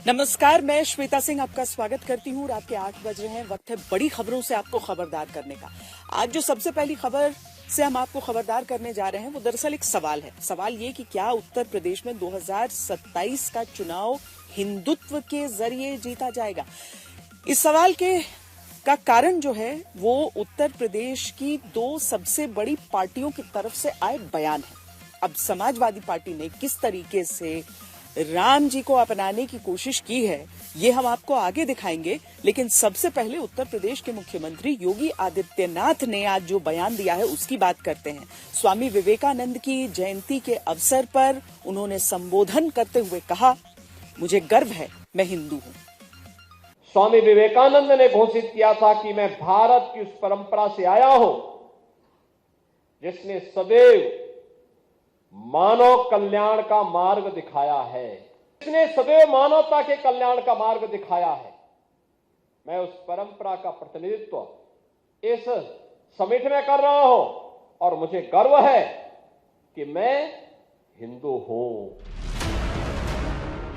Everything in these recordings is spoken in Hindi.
नमस्कार, मैं श्वेता सिंह आपका स्वागत करती हूँ। रात के 8 बज रहे हैं। वक्त है बड़ी खबरों से आपको खबरदार करने का। आज जो सबसे पहली खबर से हम आपको खबरदार करने जा रहे हैं वो दरअसल एक सवाल है। सवाल ये कि क्या उत्तर प्रदेश में 2027 का चुनाव हिंदुत्व के जरिए जीता जाएगा। इस सवाल का कारण जो है वो उत्तर प्रदेश की दो सबसे बड़ी पार्टियों की तरफ से आए बयान है। अब समाजवादी पार्टी ने किस तरीके से राम जी को अपनाने की कोशिश की है ये हम आपको आगे दिखाएंगे, लेकिन सबसे पहले उत्तर प्रदेश के मुख्यमंत्री योगी आदित्यनाथ ने आज जो बयान दिया है उसकी बात करते हैं। स्वामी विवेकानंद की जयंती के अवसर पर उन्होंने संबोधन करते हुए कहा, मुझे गर्व है, मैं हिंदू हूं। स्वामी विवेकानंद ने घोषित किया था कि मैं भारत की उस परंपरा से आया हूं जिसने सदैव मानव कल्याण का मार्ग दिखाया है, जिसने सदैव मानवता के कल्याण का मार्ग दिखाया है। मैं उस परंपरा का प्रतिनिधित्व इस समिट में कर रहा हूं और मुझे गर्व है कि मैं हिंदू हूं।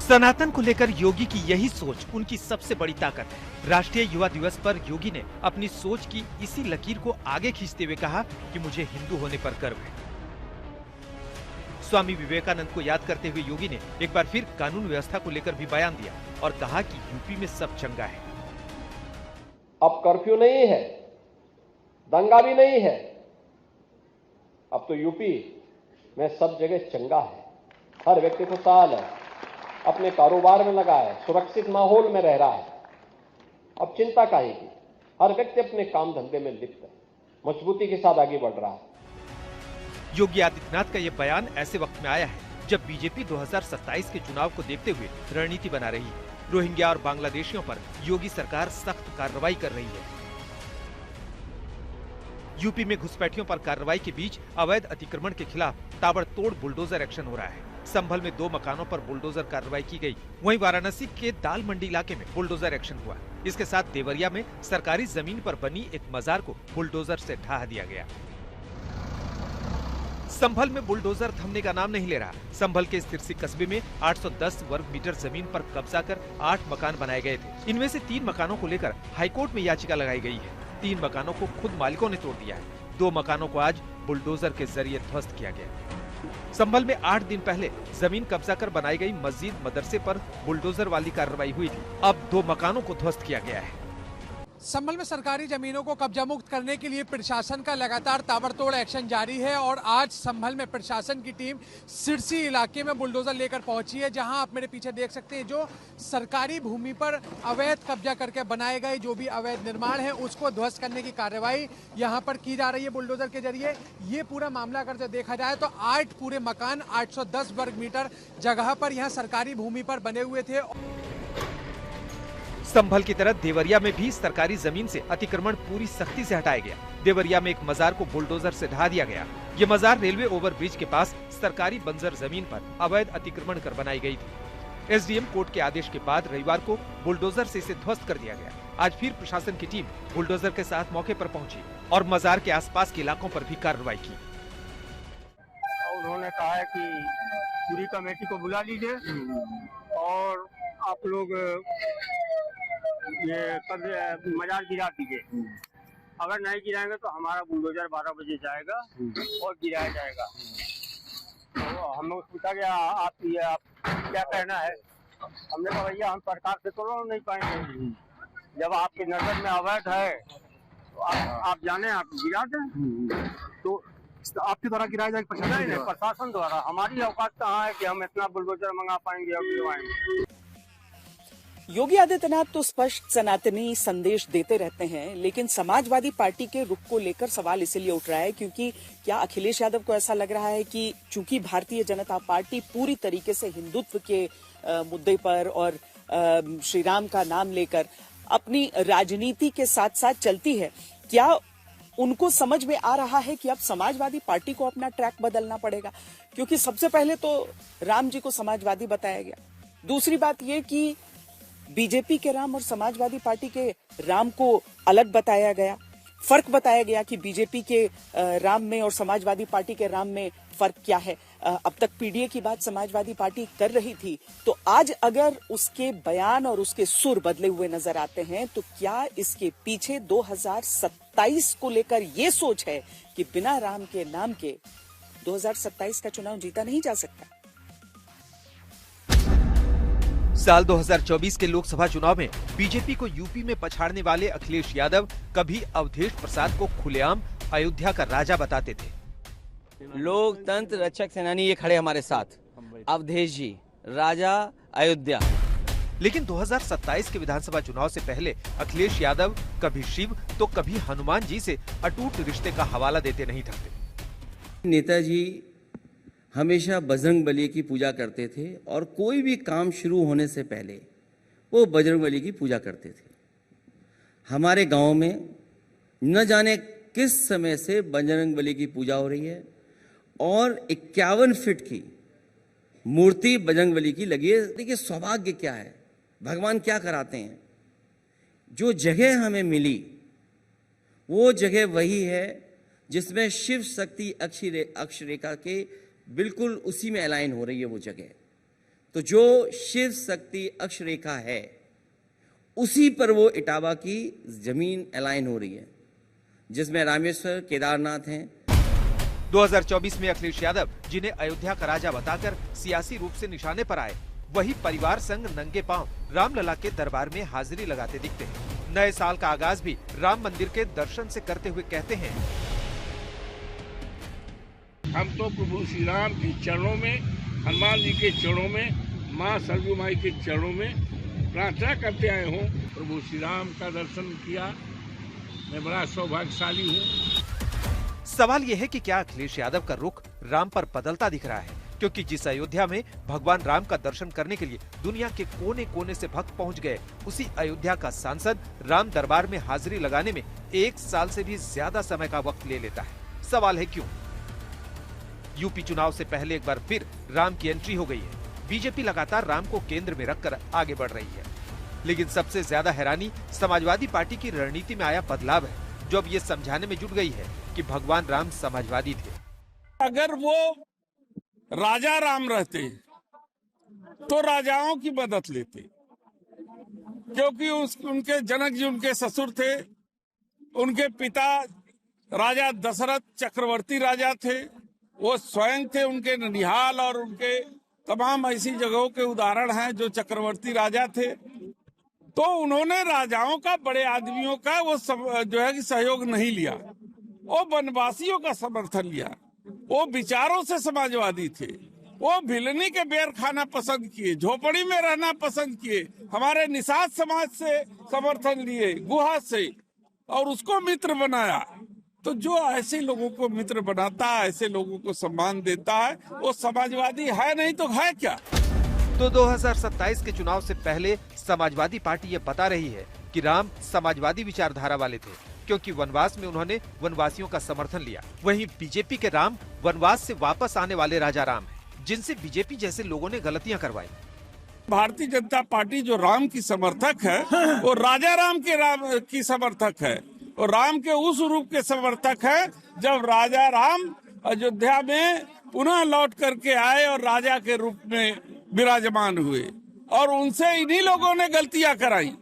सनातन को लेकर योगी की यही सोच उनकी सबसे बड़ी ताकत है। राष्ट्रीय युवा दिवस पर योगी ने अपनी सोच की इसी लकीर को आगे खींचते हुए कहा कि मुझे हिंदू होने पर गर्व है। स्वामी विवेकानंद को याद करते हुए योगी ने एक बार फिर कानून व्यवस्था को लेकर भी बयान दिया और कहा कि यूपी में सब चंगा है। अब कर्फ्यू नहीं है, दंगा भी नहीं है, अब तो यूपी में सब जगह चंगा है। हर व्यक्ति खुशहाल है, अपने कारोबार में लगा है, सुरक्षित माहौल में रह रहा है। अब चिंता काहे की, हर व्यक्ति अपने काम धंधे में लिप्त है, मजबूती के साथ आगे बढ़ रहा है। योगी आदित्यनाथ का ये बयान ऐसे वक्त में आया है जब बीजेपी 2027 के चुनाव को देखते हुए रणनीति बना रही है। रोहिंग्या और बांग्लादेशियों पर योगी सरकार सख्त कार्रवाई कर रही है। यूपी में घुसपैठियों पर कार्रवाई के बीच अवैध अतिक्रमण के खिलाफ ताबड़तोड़ बुलडोजर एक्शन हो रहा है। संभल में 2 मकानों पर बुलडोजर कार्रवाई की गई। वहीं वाराणसी के दाल मंडी इलाके में बुलडोजर एक्शन हुआ। इसके साथ देवरिया में सरकारी जमीन पर बनी एक मजार को बुलडोजर से ढहा दिया गया। संभल में बुलडोजर थमने का नाम नहीं ले रहा। संभल के सिरसी कस्बे में 810 वर्ग मीटर जमीन पर कब्जा कर 8 मकान बनाए गए थे। इनमें से 3 मकानों को लेकर हाईकोर्ट में याचिका लगाई गई है। 3 मकानों को खुद मालिकों ने तोड़ दिया है। 2 मकानों को आज बुलडोजर के जरिए ध्वस्त किया गया। संभल में 8 दिन पहले जमीन कब्जा कर बनाई गई मस्जिद मदरसे पर बुलडोजर वाली कार्रवाई हुई थी। अब 2 मकानों को ध्वस्त किया गया है। संभल में सरकारी जमीनों को कब्जा मुक्त करने के लिए प्रशासन का लगातार ताबड़तोड़ एक्शन जारी है और आज संभल में प्रशासन की टीम सिरसी इलाके में बुलडोजर लेकर पहुंची है, जहां आप मेरे पीछे देख सकते हैं जो सरकारी भूमि पर अवैध कब्जा करके बनाए गए जो भी अवैध निर्माण है उसको ध्वस्त करने की कार्रवाई यहां पर की जा रही है बुलडोजर के जरिए। ये पूरा मामला अगर देखा जाए तो 8 पूरे मकान 810 वर्ग मीटर जगह पर यहाँ सरकारी भूमि पर बने हुए थे। संभल की तरह देवरिया में भी सरकारी जमीन से अतिक्रमण पूरी सख्ती से हटाया गया। देवरिया में एक मजार को बुलडोजर से ढहा दिया गया। ये मजार रेलवे ओवरब्रिज के पास सरकारी बंजर जमीन पर अवैध अतिक्रमण कर बनाई गई थी। एसडीएम कोर्ट के आदेश के बाद रविवार को बुलडोजर से इसे ध्वस्त कर दिया गया। आज फिर प्रशासन की टीम बुलडोजर के साथ मौके पर पहुंची और मजार के आसपास के इलाकों पर भी कार्रवाई की। उन्होंने कहा है कि पूरी कमेटी को बुला लीजिए और आप लोग ये मजार गिरा दीजिए। अगर नहीं गिराएंगे तो हमारा बुलडोजर 12 बजे जाएगा और गिराया जाएगा। तो हम लोग पूछा गया आप क्या कहना है। हमने कहा भैया हम सरकार से तो नहीं पाएंगे, जब आपकी नजर में अवैध है तो आप जाने, आप गिरा दें। तो आपके द्वारा गिराया जाएगा? नहीं, प्रशासन द्वारा। हमारी औकात कहाँ है कि हम इतना बुलडोजर मंगा पाएंगे और गिरवाएंगे। योगी आदित्यनाथ तो स्पष्ट सनातनी संदेश देते रहते हैं, लेकिन समाजवादी पार्टी के रुख को लेकर सवाल इसलिए उठ रहा है क्योंकि क्या अखिलेश यादव को ऐसा लग रहा है कि चूंकि भारतीय जनता पार्टी पूरी तरीके से हिंदुत्व के मुद्दे पर और श्री राम का नाम लेकर अपनी राजनीति के साथ साथ चलती है, क्या उनको समझ में आ रहा है कि अब समाजवादी पार्टी को अपना ट्रैक बदलना पड़ेगा? क्योंकि सबसे पहले तो राम जी को समाजवादी बताया गया। दूसरी बात यह कि बीजेपी के राम और समाजवादी पार्टी के राम को अलग बताया गया। फर्क बताया गया कि बीजेपी के राम में और समाजवादी पार्टी के राम में फर्क क्या है। अब तक पीडीए की बात समाजवादी पार्टी कर रही थी, तो आज अगर उसके बयान और उसके सुर बदले हुए नजर आते हैं, तो क्या इसके पीछे 2027 को लेकर ये सोच है कि बिना राम के नाम के 2027 का चुनाव जीता नहीं जा सकता? साल 2024 के लोकसभा चुनाव में बीजेपी को यूपी में पछाड़ने वाले अखिलेश यादव कभी अवधेश प्रसाद को खुलेआम अयोध्या का राजा बताते थे। लोकतंत्र रक्षक सेनानी ये खड़े हमारे साथ, अवधेश जी, राजा अयोध्या। लेकिन 2027 के विधानसभा चुनाव से पहले अखिलेश यादव कभी शिव तो कभी हनुमान जी से अटूट रिश्ते का हवाला देते नहीं थकते। नेताजी हमेशा बजरंगबली की पूजा करते थे और कोई भी काम शुरू होने से पहले वो बजरंगबली की पूजा करते थे। हमारे गांव में न जाने किस समय से बजरंगबली की पूजा हो रही है और 51 फीट की मूर्ति बजरंगबली की लगी है। देखिए सौभाग्य क्या है, भगवान क्या कराते हैं। जो जगह हमें मिली वो जगह वही है जिसमें शिव शक्ति अक्षरेखा के बिल्कुल उसी में अलाइन हो रही है वो जगह। तो जो शिव शक्ति अक्षरेखा है उसी पर वो इटावा की जमीन अलाइन हो रही है, जिसमें रामेश्वर, केदारनाथ हैं। 2024 में अखिलेश यादव, जिन्हें अयोध्या का राजा बताकर सियासी रूप से निशाने पर आए, वही परिवार संग नंगे पांव रामलला के दरबार में हाजिरी लगाते दिखते हैं। नए साल का आगाज भी राम मंदिर के दर्शन से करते हुए कहते हैं, हम तो प्रभु श्री राम के चरणों में, हनुमान जी के चरणों में, माँ सरयू माई के चरणों में प्रार्थना करते आए हूँ। प्रभु श्री राम का दर्शन किया, मैं बड़ा सौभाग्यशाली हूँ। सवाल यह है कि क्या अखिलेश यादव का रुख राम पर बदलता दिख रहा है, क्योंकि जिस अयोध्या में भगवान राम का दर्शन करने के लिए दुनिया के कोने कोने से भक्त पहुंच गए, उसी अयोध्या का सांसद राम दरबार में हाजिरी लगाने में 1 साल से भी ज्यादा समय का वक्त ले लेता है। सवाल है क्यों? यूपी चुनाव से पहले एक बार फिर राम की एंट्री हो गई है। बीजेपी लगातार राम को केंद्र में रखकर आगे बढ़ रही है, लेकिन सबसे ज्यादा हैरानी समाजवादी पार्टी की रणनीति में आया बदलाव है, जो अब ये समझाने में जुट गई है कि भगवान राम समाजवादी थे। अगर वो राजा राम रहते तो राजाओं की मदद लेते, क्योंकि उनके जनक जी उनके ससुर थे, उनके पिता राजा दशरथ चक्रवर्ती राजा थे, वो स्वयं थे, उनके ननिहाल और उनके तमाम ऐसी जगहों के उदाहरण हैं जो चक्रवर्ती राजा थे। तो उन्होंने राजाओं का, बड़े आदमियों का वो जो है कि सहयोग नहीं लिया, वो वनवासियों का समर्थन लिया। वो विचारों से समाजवादी थे, वो भिलनी के बेर खाना पसंद किए, झोपड़ी में रहना पसंद किए, हमारे निषाद समाज से समर्थन लिए, गुहा से, और उसको मित्र बनाया। तो जो ऐसे लोगों को मित्र बनाता है, ऐसे लोगों को सम्मान देता है, वो समाजवादी है, नहीं तो है क्या? तो 2027 के चुनाव से पहले समाजवादी पार्टी ये बता रही है कि राम समाजवादी विचारधारा वाले थे, क्योंकि वनवास में उन्होंने वनवासियों का समर्थन लिया। वहीं बीजेपी के राम वनवास से वापस आने वाले राजा राम हैं, जिनसे बीजेपी जैसे लोगों ने गलतियां करवाई। भारतीय जनता पार्टी जो राम की समर्थक है, वो राजा राम की समर्थक है, और राम के उस रूप के समर्थक है जब राजा राम अयोध्या में पुनः लौट करके आए और राजा के रूप में विराजमान हुए, और उनसे इन्हीं लोगों ने गलतियां कराई,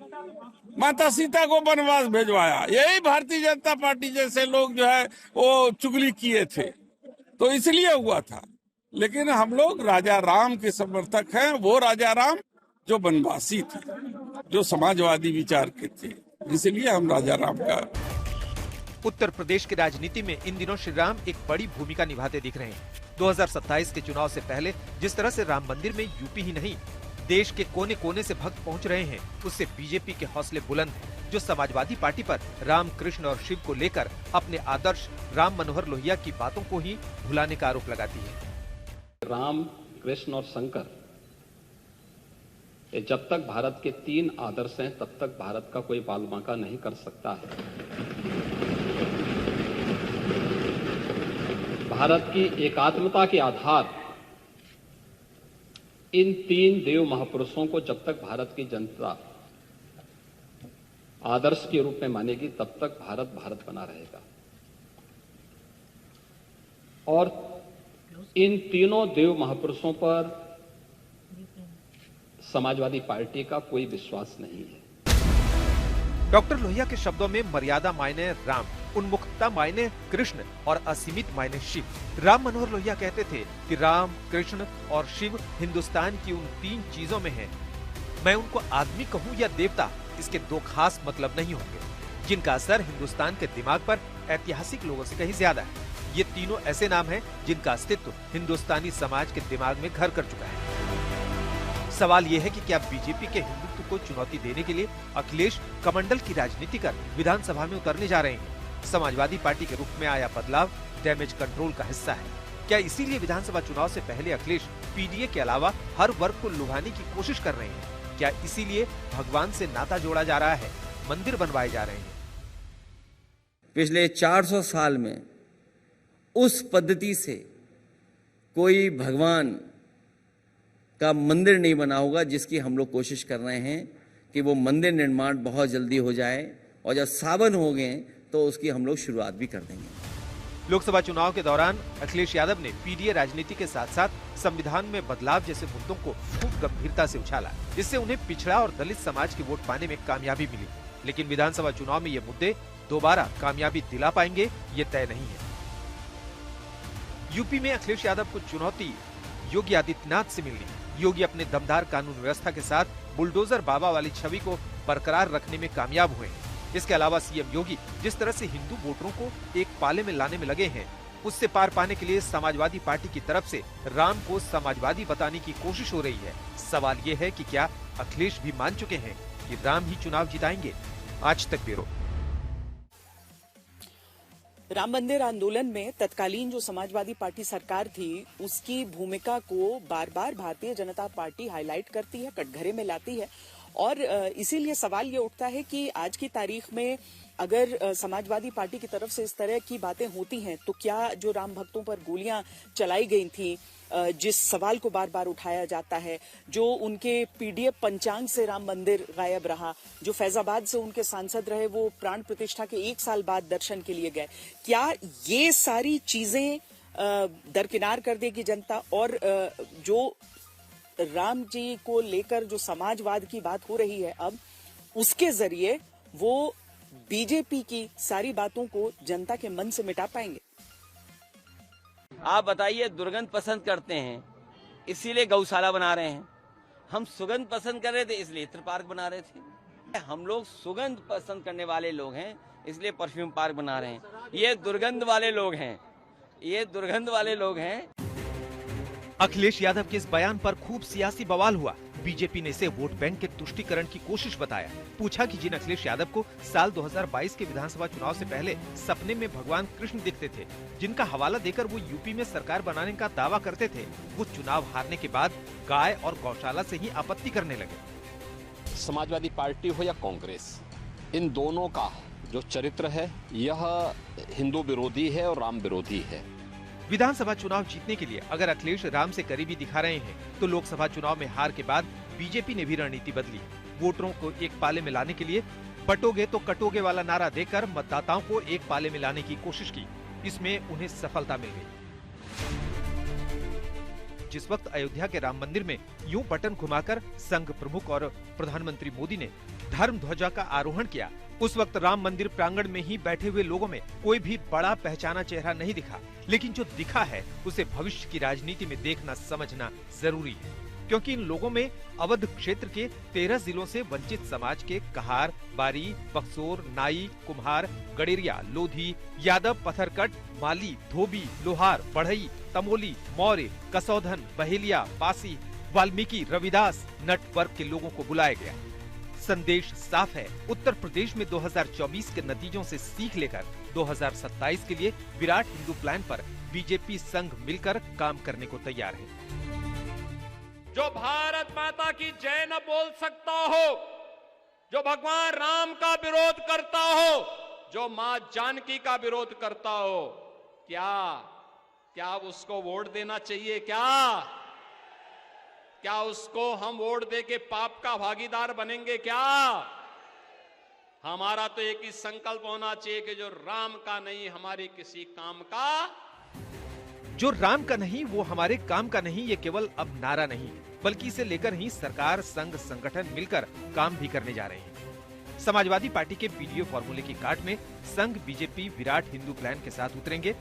माता सीता को वनवास भेजवाया। यही भारतीय जनता पार्टी जैसे लोग जो है वो चुगली किए थे, तो इसलिए हुआ था। लेकिन हम लोग राजा राम के समर्थक हैं, वो राजा राम जो वनवासी थे, जो समाजवादी विचार के थे, इसलिए हम राजा राम का। उत्तर प्रदेश की राजनीति में इन दिनों श्री राम एक बड़ी भूमिका निभाते दिख रहे हैं। 2027 के चुनाव से पहले जिस तरह से राम मंदिर में यूपी ही नहीं, देश के कोने कोने से भक्त पहुंच रहे हैं, उससे बीजेपी के हौसले बुलंद हैं, जो समाजवादी पार्टी पर राम, कृष्ण और शिव को लेकर अपने आदर्श राम मनोहर लोहिया की बातों को ही भुलाने का आरोप लगाती है। राम, कृष्ण और शंकर, ये जब तक भारत के 3 आदर्श हैं, तब तक भारत का कोई बाल बांका नहीं कर सकता है। भारत की एकात्मता के आधार इन 3 देव महापुरुषों को जब तक भारत की जनता आदर्श के रूप में मानेगी, तब तक भारत भारत बना रहेगा। और इन तीनों देव महापुरुषों पर समाजवादी पार्टी का कोई विश्वास नहीं है। डॉक्टर लोहिया के शब्दों में मर्यादा मायने राम, उन्मुखता मायने कृष्ण और असीमित मायने शिव। राम मनोहर लोहिया कहते थे कि राम, कृष्ण और शिव हिंदुस्तान की उन 3 चीजों में हैं। मैं उनको आदमी कहूँ या देवता, इसके 2 खास मतलब नहीं होंगे, जिनका असर हिंदुस्तान के दिमाग पर ऐतिहासिक लोगों से कहीं ज्यादा है। ये तीनों ऐसे नाम हैं जिनका अस्तित्व हिंदुस्तानी समाज के दिमाग में घर कर चुका है। सवाल ये है कि क्या बीजेपी के हिंदुत्व को चुनौती देने के लिए अखिलेश कमंडल की राजनीति कर विधानसभा में उतरने जा रहे हैं? समाजवादी पार्टी के रुख में आया बदलाव डैमेज कंट्रोल का हिस्सा है। क्या इसीलिए विधानसभा चुनाव से पहले अखिलेश पीडीए के अलावा हर वर्ग को लुभाने की कोशिश कर रहे हैं? क्या इसीलिए भगवान से नाता जोड़ा जा रहा है, मंदिर बनवाए जा रहे हैं? पिछले 400 साल में उस पद्धति से कोई भगवान का मंदिर नहीं बना होगा जिसकी हम लोग कोशिश कर रहे हैं कि वो मंदिर निर्माण बहुत जल्दी हो जाए, और जब सावन हो गए तो उसकी हम लोग शुरुआत भी कर देंगे। लोकसभा चुनाव के दौरान अखिलेश यादव ने पीडीए राजनीति के साथ साथ संविधान में बदलाव जैसे मुद्दों को खूब गंभीरता से उछाला। इससे उन्हें पिछड़ा और दलित समाज की वोट पाने में कामयाबी मिली। लेकिन विधानसभा चुनाव में ये मुद्दे दोबारा कामयाबी दिला पाएंगे, ये तय नहीं है। यूपी में अखिलेश यादव को चुनौती योगी आदित्यनाथ से मिली। योगी अपने दमदार कानून व्यवस्था के साथ बुलडोजर बाबा वाली छवि को बरकरार रखने में कामयाब हुए हैं। इसके अलावा सीएम योगी जिस तरह से हिंदू वोटरों को एक पाले में लाने में लगे हैं, उससे पार पाने के लिए समाजवादी पार्टी की तरफ से राम को समाजवादी बताने की कोशिश हो रही है। सवाल ये है कि क्या अखिलेश भी मान चुके हैं कि राम ही चुनाव जिताएंगे? आज तक ब्यूरो। राम मंदिर आंदोलन में तत्कालीन जो समाजवादी पार्टी सरकार थी, उसकी भूमिका को बार बार भारतीय जनता पार्टी हाईलाइट करती है, कटघरे में लाती है। और इसीलिए सवाल ये उठता है कि आज की तारीख में अगर समाजवादी पार्टी की तरफ से इस तरह की बातें होती हैं, तो क्या जो राम भक्तों पर गोलियां चलाई गई थी, जिस सवाल को बार बार उठाया जाता है, जो उनके पीडीएफ पंचांग से राम मंदिर गायब रहा, जो फैजाबाद से उनके सांसद रहे वो प्राण प्रतिष्ठा के 1 साल बाद दर्शन के लिए गए, क्या ये सारी चीजें दरकिनार कर देगी जनता? और जो राम जी को लेकर जो समाजवाद की बात हो रही है अब, उसके जरिए वो बीजेपी की सारी बातों को जनता के मन से मिटा पाएंगे? आप बताइए, दुर्गंध पसंद करते हैं इसीलिए गौशाला बना रहे हैं। हम सुगंध पसंद कर रहे थे इसलिए इत्र पार्क बना रहे थे। हम लोग सुगंध पसंद करने वाले लोग हैं इसलिए परफ्यूम पार्क बना रहे हैं। ये दुर्गंध वाले लोग हैं, ये दुर्गंध वाले लोग हैं। अखिलेश यादव के इस बयान पर खूब सियासी बवाल हुआ। बीजेपी ने इसे वोट बैंक के तुष्टीकरण की कोशिश बताया। पूछा कि जिन अखिलेश यादव को साल 2022 के विधानसभा चुनाव से पहले सपने में भगवान कृष्ण दिखते थे, जिनका हवाला देकर वो यूपी में सरकार बनाने का दावा करते थे, वो चुनाव हारने के बाद गाय और गौशाला से ही आपत्ति करने लगे। समाजवादी पार्टी हो या कांग्रेस, इन दोनों का जो चरित्र है यह हिंदू विरोधी है और राम विरोधी है। विधानसभा चुनाव जीतने के लिए अगर अखिलेश राम से करीबी दिखा रहे हैं, तो लोकसभा चुनाव में हार के बाद बीजेपी ने भी रणनीति बदली। वोटरों को एक पाले में लाने के लिए बटोगे तो कटोगे वाला नारा देकर मतदाताओं को एक पाले में लाने की कोशिश की। इसमें उन्हें सफलता मिल गई। जिस वक्त अयोध्या के राम मंदिर में यूं बटन घुमाकर संघ प्रमुख और प्रधानमंत्री मोदी ने धर्म ध्वजा का आरोहण किया, उस वक्त राम मंदिर प्रांगण में ही बैठे हुए लोगों में कोई भी बड़ा पहचाना चेहरा नहीं दिखा। लेकिन जो दिखा है उसे भविष्य की राजनीति में देखना समझना जरूरी है, क्योंकि इन लोगों में अवध क्षेत्र के 13 जिलों से वंचित समाज के कहार, बारी, बक्सोर, नाई, कुम्हार, गडेरिया, लोधी, यादव, पत्थरकट, माली, धोबी, लोहार, बढ़ई, तमोली, मौर्य, कसौधन, बहेलिया, पासी, वाल्मीकि, रविदास, नट वर्ग के लोगों को बुलाया गया। संदेश साफ है, उत्तर प्रदेश में 2024 के नतीजों से सीख लेकर 2027 के लिए विराट हिंदू प्लान पर बीजेपी संघ मिलकर काम करने को तैयार है। जो भारत माता की जय न बोल सकता हो, जो भगवान राम का विरोध करता हो, जो मां जानकी का विरोध करता हो, क्या उसको वोट देना चाहिए? क्या उसको हम वोट दे के पाप का भागीदार बनेंगे? क्या हमारा तो एक ही संकल्प होना चाहिए कि जो राम का नहीं, हमारे किसी काम का जो राम का नहीं वो हमारे काम का नहीं, ये केवल अब नारा नहीं बल्कि इसे लेकर ही सरकार, संघ, संगठन मिलकर काम भी करने जा रहे हैं। समाजवादी पार्टी के पीडीओ फॉर्मूले की काट में संघ, बीजेपी विराट हिंदू प्लान के साथ उतरेंगे।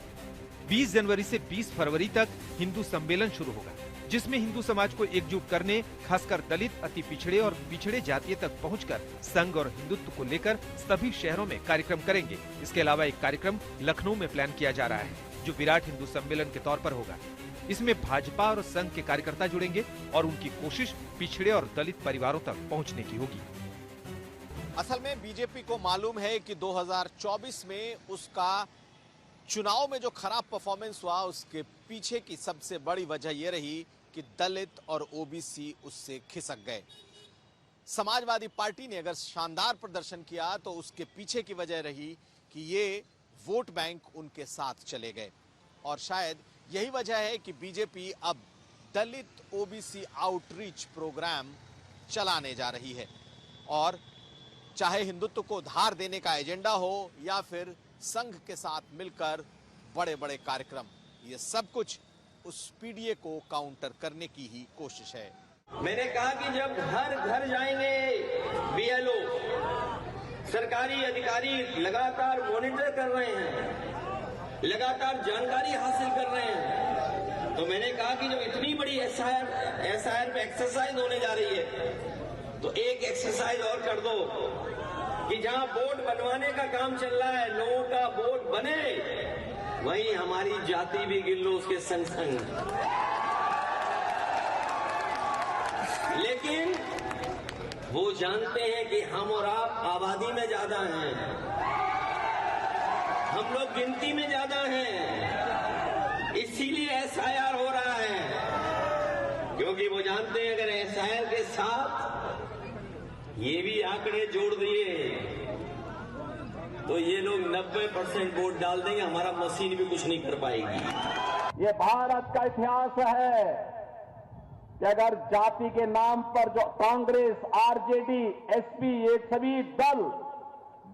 20 जनवरी से 20 फरवरी तक हिंदू सम्मेलन शुरू होगा, जिसमें हिंदू समाज को एकजुट करने, खासकर दलित, अति पिछड़े और पिछड़े जातीय तक पहुंचकर संघ और हिंदुत्व को लेकर सभी शहरों में कार्यक्रम करेंगे। इसके अलावा एक कार्यक्रम लखनऊ में प्लान किया जा रहा है जो विराट हिंदू सम्मेलन के तौर पर होगा। इसमें भाजपा और संघ के कार्यकर्ता जुड़ेंगे और उनकी कोशिश पिछड़े और दलित परिवारों तक पहुंचने की होगी। असल में बीजेपी को मालूम है कि 2024 में उसका चुनाव में जो खराब परफॉर्मेंस हुआ उसके पीछे की सबसे बड़ी वजह यह रही कि दलित और ओबीसी उससे खिसक गए। समाजवादी पार्टी ने अगर शानदार प्रदर्शन किया तो उसके पीछे की वजह रही कि ये वोट बैंक उनके साथ चले गए। और शायद यही वजह है कि बीजेपी अब दलित ओबीसी आउटरीच प्रोग्राम चलाने जा रही है। और चाहे हिंदुत्व को धार देने का एजेंडा हो या फिर संघ के साथ मिलकर बड़े बड़े कार्यक्रम, ये सब कुछ उस पीडीए को काउंटर करने की ही कोशिश है। मैंने कहा कि जब घर घर जाएंगे बीएलओ, सरकारी अधिकारी लगातार मॉनिटर कर रहे हैं, लगातार जानकारी हासिल कर रहे हैं, तो मैंने कहा कि जब इतनी बड़ी एसआईआर पे एक्सरसाइज होने जा रही है तो एक एक्सरसाइज और कर दो कि जहां बोर्ड बनवाने का काम चल रहा है, लोगों का बोर्ड बने, वहीं हमारी जाति भी गिन लो उसके संग संग। लेकिन वो जानते हैं कि हम और आप आबादी में ज्यादा हैं, हम लोग गिनती में ज्यादा हैं, इसीलिए एसआईआर हो रहा है, क्योंकि वो जानते हैं अगर एसआईआर के साथ ये भी आंकड़े जोड़ दिए तो ये लोग 90% वोट डाल देंगे, हमारा मशीन भी कुछ नहीं कर पाएगी। ये भारत का इतिहास है कि अगर जाति के नाम पर जो कांग्रेस, आरजेडी, एसपी, ये सभी दल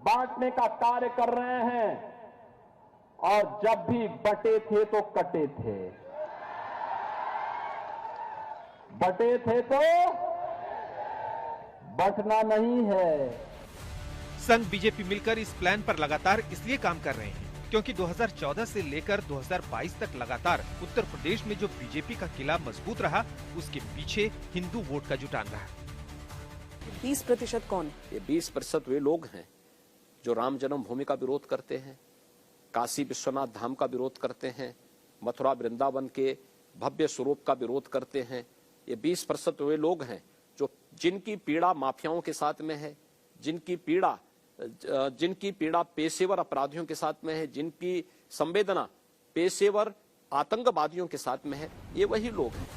बांटने का कार्य कर रहे हैं और जब भी बटे थे तो कटे थे, बटे थे तो बटना नहीं है। संघ, बीजेपी मिलकर इस प्लान पर लगातार इसलिए काम कर रहे हैं क्योंकि 2014 से लेकर 2022 तक लगातार उत्तर प्रदेश में जो बीजेपी का किला मजबूत रहा उसके पीछे हिंदू वोट का जुटान रहा। 20% कौन है? ये 20% वे लोग हैं जो राम जन्मभूमि का विरोध करते हैं, काशी विश्वनाथ धाम का विरोध करते हैं, मथुरा वृंदावन के भव्य स्वरूप का विरोध करते हैं। ये 20% वे लोग हैं जो जिनकी पीड़ा माफियाओं के साथ में है, जिनकी पीड़ा पेशेवर अपराधियों के साथ में है, जिनकी संवेदना पेशेवर आतंकवादियों के साथ में है, ये वही लोग हैं।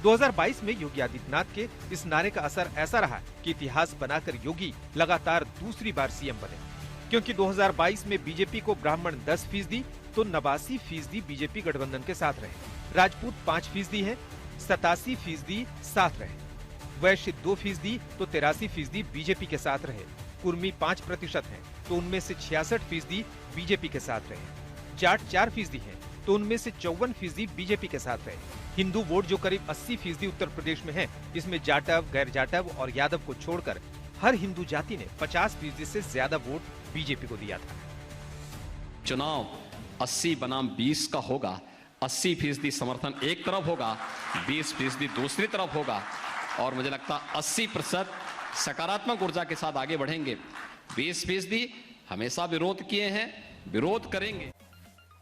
2022 में योगी आदित्यनाथ के इस नारे का असर ऐसा रहा कि इतिहास बनाकर योगी लगातार दूसरी बार सीएम बने, क्योंकि 2022 में बीजेपी को ब्राह्मण 10% तो 89% बीजेपी गठबंधन के साथ रहे, राजपूत 5% है, 87% साथ रहे, वैश्य 2% तो 83% बीजेपी के साथ रहे, कुर्मी 5% है तो उनमें से 66% बीजेपी के साथ रहे, जाट 4% है तो उनमें से 54% बीजेपी के साथ रहे। हिंदू वोट जो करीब 80% उत्तर प्रदेश में है, इसमें जाटव, गैर जाटव और यादव को छोड़कर हर हिंदू जाति ने 50% से ज्यादा वोट बीजेपी को दिया था। चुनाव 80 बनाम 20 का होगा, 80% समर्थन एक तरफ होगा, 20% दूसरी तरफ होगा और मुझे लगता 80% सकारात्मक ऊर्जा के साथ आगे बढ़ेंगे। 20% हमेशा विरोध किए हैं, विरोध करेंगे।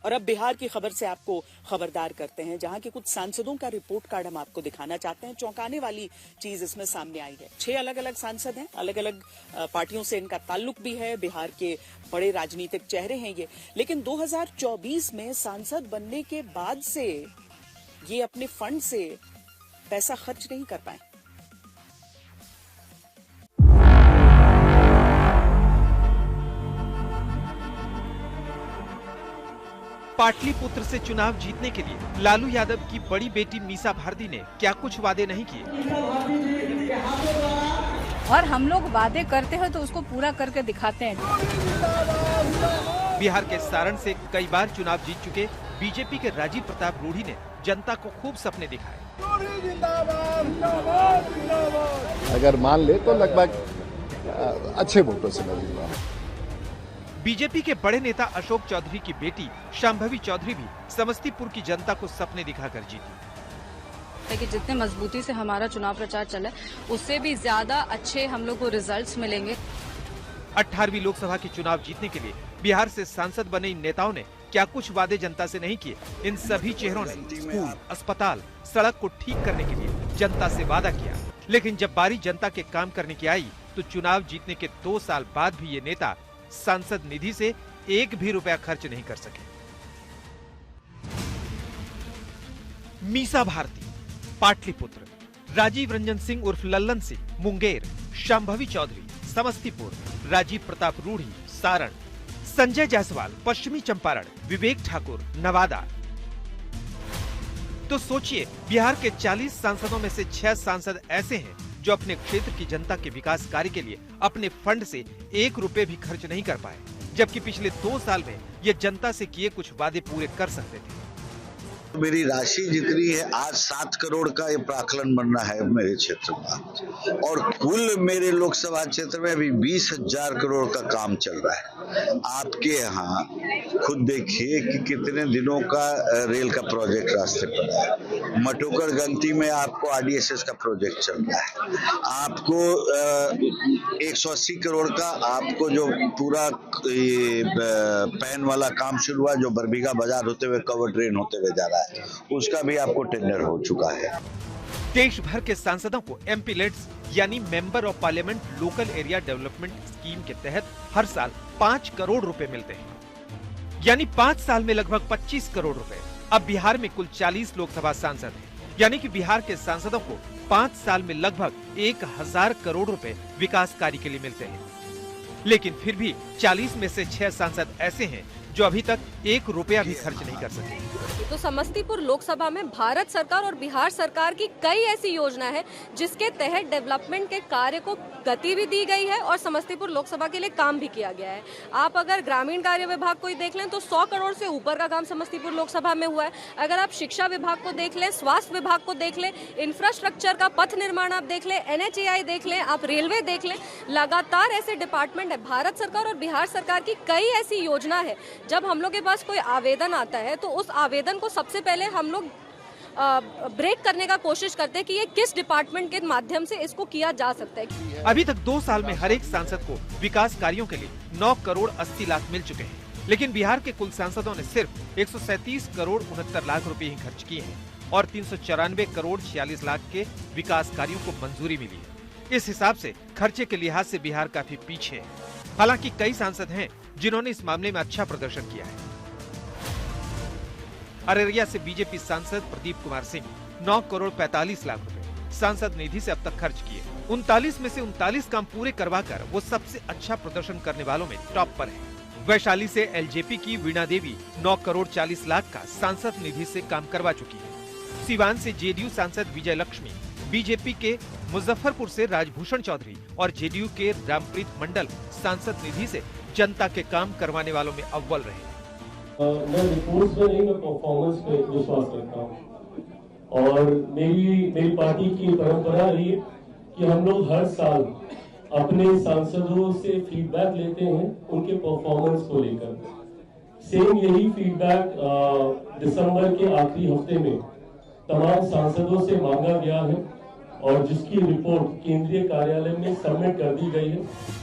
और अब बिहार की खबर से आपको खबरदार करते हैं, जहां के कुछ सांसदों का रिपोर्ट कार्ड हम आपको दिखाना चाहते हैं। चौंकाने वाली चीज इसमें सामने आई है। 6 अलग अलग सांसद हैं, अलग अलग पार्टियों से इनका ताल्लुक भी है, बिहार के बड़े राजनीतिक चेहरे हैं ये, लेकिन 2024 में सांसद बनने के बाद से ये अपने फंड से पैसा खर्च नहीं कर पाए। पाटलिपुत्र से चुनाव जीतने के लिए लालू यादव की बड़ी बेटी मीसा भारती ने क्या कुछ वादे नहीं किए, और हम लोग वादे करते हैं तो उसको पूरा करके दिखाते हैं। बिहार के सारण से कई बार चुनाव जीत चुके बीजेपी के राजीव प्रताप रूढ़ी ने जनता को खूब सपने दिखाए। अगर मान ले तो लगभग अच्छे वोटों से लगेगा। बीजेपी के बड़े नेता अशोक चौधरी की बेटी शांभवी चौधरी भी समस्तीपुर की जनता को सपने दिखाकर जीती। कि जितने मजबूती से हमारा चुनाव प्रचार चला उससे भी ज्यादा अच्छे हम लोग को रिजल्ट्स मिलेंगे। 18वीं लोकसभा के चुनाव जीतने के लिए बिहार से सांसद बने इन नेताओं ने क्या कुछ वादे जनता से नहीं किए। इन सभी चेहरों ने स्कूल, अस्पताल, सड़क को ठीक करने के लिए जनता से वादा किया, लेकिन जब बारी जनता के काम करने की आई तो चुनाव जीतने के 2 साल बाद भी ये नेता सांसद निधि से 1 भी रुपया खर्च नहीं कर सके। मीसा भारती, पाटलिपुत्र, राजीव रंजन सिंह उर्फ लल्लन सिंह, मुंगेर, शांभवी चौधरी, समस्तीपुर, राजीव प्रताप रूढ़ी, सारण, संजय जायसवाल, पश्चिमी चंपारण, विवेक ठाकुर, नवादा। तो सोचिए, बिहार के 40 सांसदों में से 6 सांसद ऐसे हैं जो अपने क्षेत्र की जनता के विकास कार्य के लिए अपने फंड से 1 रुपए भी खर्च नहीं कर पाए, जबकि पिछले 2 साल में ये जनता से किए कुछ वादे पूरे कर सकते थे। मेरी राशि जितनी है आज 7 करोड़ का ये प्राकलन बनना है मेरे क्षेत्र का, और कुल मेरे लोकसभा क्षेत्र में अभी 20,000 करोड़ का काम चल रहा है। आपके यहाँ खुद देखिए कि कितने दिनों का रेल का प्रोजेक्ट रास्ते पर है। मटोकर गंती में आपको आरडीएसएस का प्रोजेक्ट चल रहा है। आपको 180 करोड़ का आपको जो पूरा पैन वाला काम शुरू हुआ, जो बरबीघा बाजार होते हुए कवर ड्रेन होते हुए जा रहा है, उसका भी आपको टेंडर हो चुका है। देश भर के सांसदों को एमपी लेट्स यानी member of parliament local area development scheme के तहत हर साल 5 करोड़ रुपए मिलते हैं, यानी 5 साल में लगभग 25 करोड़ रुपए। अब बिहार में कुल 40 लोकसभा सांसद हैं, यानी कि बिहार के सांसदों को 5 साल में लगभग 1000 करोड़ रुपए विकास कार्य के लिए मिलते हैं। लेकिन फिर भी 40 में से 6 सांसद ऐसे हैं जो अभी तक 1 रुपया भी खर्च नहीं कर सके। तो समस्तीपुर लोकसभा में भारत सरकार और बिहार सरकार की कई ऐसी योजना है जिसके तहत डेवलपमेंट के कार्य को गति भी दी गई है और समस्तीपुर लोकसभा के लिए काम भी किया गया है। आप अगर ग्रामीण कार्य विभाग को ही देख लें तो 100 करोड़ से ऊपर का काम समस्तीपुर लोकसभा में हुआ है। अगर आप शिक्षा विभाग को देख लें, स्वास्थ्य विभाग को देख लें, इंफ्रास्ट्रक्चर का पथ निर्माण आप देख लें, NHAI देख लें, आप रेलवे देख लें, लगातार ऐसे डिपार्टमेंट है। भारत सरकार और बिहार सरकार की कई ऐसी योजना है। जब हम लोग के पास कोई आवेदन आता है तो उस आवेदन को सबसे पहले हम लोग ब्रेक करने का कोशिश करते हैं कि ये किस डिपार्टमेंट के माध्यम से इसको किया जा सकता है। अभी तक 2 साल में हर एक सांसद को विकास कार्यों के लिए 9 करोड़ 80 लाख मिल चुके हैं, लेकिन बिहार के कुल सांसदों ने सिर्फ 137 करोड़ 69 लाख रुपए ही खर्च किए हैं और 394 करोड़ 46 लाख के विकास कार्यों को मंजूरी मिली है। इस हिसाब से खर्चे के लिहाज से बिहार काफी पीछे है। हालांकि कई सांसद हैं जिन्होंने इस मामले में अच्छा प्रदर्शन किया है। अररिया से बीजेपी सांसद प्रदीप कुमार सिंह 9 करोड़ 45 लाख रुपए सांसद निधि से अब तक खर्च किए। 39 में से 39 काम पूरे करवाकर वो सबसे अच्छा प्रदर्शन करने वालों में टॉप पर है। वैशाली से एलजेपी की वीणा देवी 9 करोड़ 40 लाख का सांसद निधि से काम करवा चुकी है। सिवान से जेडीयू सांसद विजय लक्ष्मी, बीजेपी के मुजफ्फरपुर से राजभूषण चौधरी और जेडीयू के रामप्रीत मंडल सांसद निधि से जनता के काम करवाने वालों में अव्वल रहे। मैं रिपोर्ट्स में नहीं, मैं परफॉर्मेंस पे विश्वास रखता हूँ और मेरी पार्टी की परंपरा रही है कि हम लोग हर साल अपने सांसदों से फीडबैक लेते हैं उनके परफॉर्मेंस को लेकर। सेम यही फीडबैक दिसंबर के आखिरी हफ्ते में तमाम सांसदों से मांगा गया है और जिसकी रिपोर्ट केंद्रीय कार्यालय में सबमिट कर दी गई है।